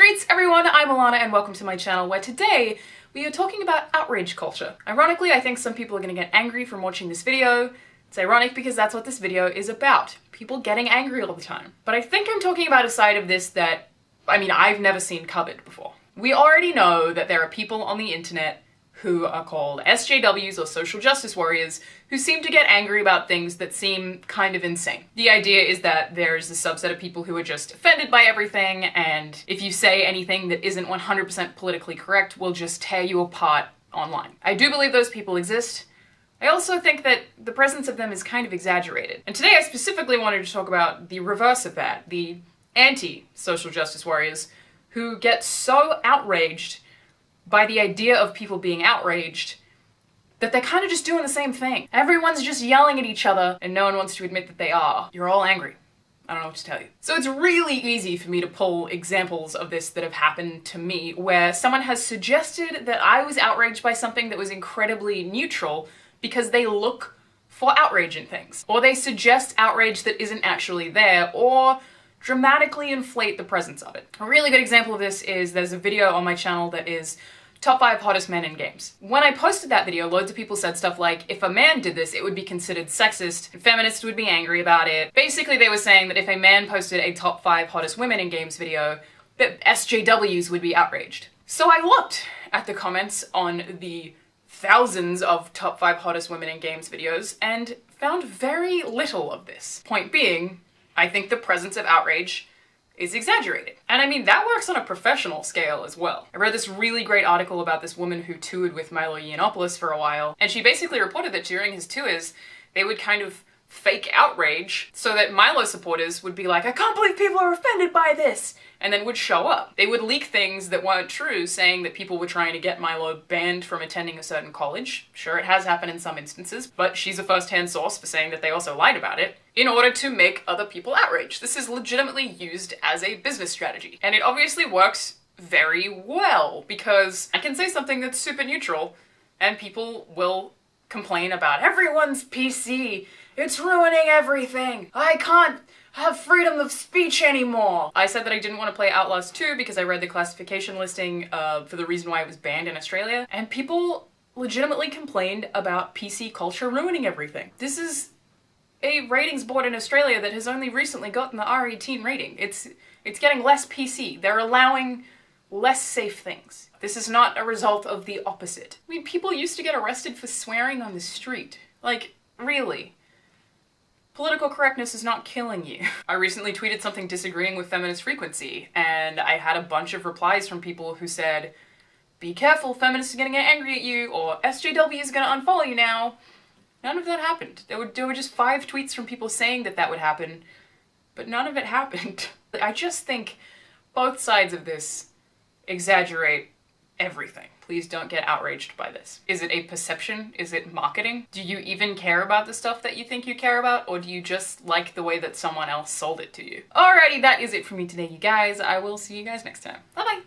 Greets everyone, I'm Alana and welcome to my channel where today we are talking about outrage culture. Ironically, I think some people are gonna get angry from watching this video. It's ironic because that's what this video is about. People getting angry all the time. But I think I'm talking about a side of this that, I've never seen covered before. We already know that there are people on the internet who are called SJWs or social justice warriors who seem to get angry about things that seem kind of insane. The idea is that there's a subset of people who are just offended by everything, and if you say anything that isn't 100% politically correct, will just tear you apart online. I do believe those people exist. I also think that the presence of them is kind of exaggerated. And today I specifically wanted to talk about the reverse of that, the anti-social justice warriors who get so outraged by the idea of people being outraged that they're kind of just doing the same thing. Everyone's just yelling at each other and no one wants to admit that they are. You're all angry. I don't know what to tell you. So it's really easy for me to pull examples of this that have happened to me where someone has suggested that I was outraged by something that was incredibly neutral because they look for outrage in things. Or they suggest outrage that isn't actually there, or dramatically inflate the presence of it. A really good example of this is there's a video on my channel that is top 5 hottest men in games. When I posted that video, loads of people said stuff like, if a man did this, it would be considered sexist, and feminists would be angry about it. Basically, they were saying that if a man posted a top 5 hottest women in games video, that SJWs would be outraged. So I looked at the comments on the thousands of top 5 hottest women in games videos and found very little of this. Point being, I think the presence of outrage is exaggerated. And that works on a professional scale as well. I read this really great article about this woman who toured with Milo Yiannopoulos for a while, and she basically reported that during his tours, they would kind of fake outrage so that Milo supporters would be like, I can't believe people are offended by this, and then would show up. They would leak things that weren't true, saying that people were trying to get Milo banned from attending a certain college. Sure, it has happened in some instances, but she's a first-hand source for saying that they also lied about it, in order to make other people outraged. This is legitimately used as a business strategy. And it obviously works very well, because I can say something that's super neutral, and people will complain about everyone's PC, it's ruining everything, I can't have freedom of speech anymore. I said that I didn't want to play Outlast 2 because I read the classification listing for the reason why it was banned in Australia, and people legitimately complained about PC culture ruining everything. This is a ratings board in Australia that has only recently gotten the R18 rating. It's getting less PC. They're allowing less safe things. This is not a result of the opposite. People used to get arrested for swearing on the street. Like, really? Political correctness is not killing you. I recently tweeted something disagreeing with feminist frequency, and I had a bunch of replies from people who said, be careful, feminists are gonna get angry at you, or SJW is gonna unfollow you now. None of that happened. There were just 5 tweets from people saying that that would happen, but none of it happened. I just think both sides of this exaggerate everything. Please don't get outraged by this. Is it a perception? Is it marketing? Do you even care about the stuff that you think you care about, or do you just like the way that someone else sold it to you? Alrighty, that is it for me today, you guys. I will see you guys next time. Bye-bye!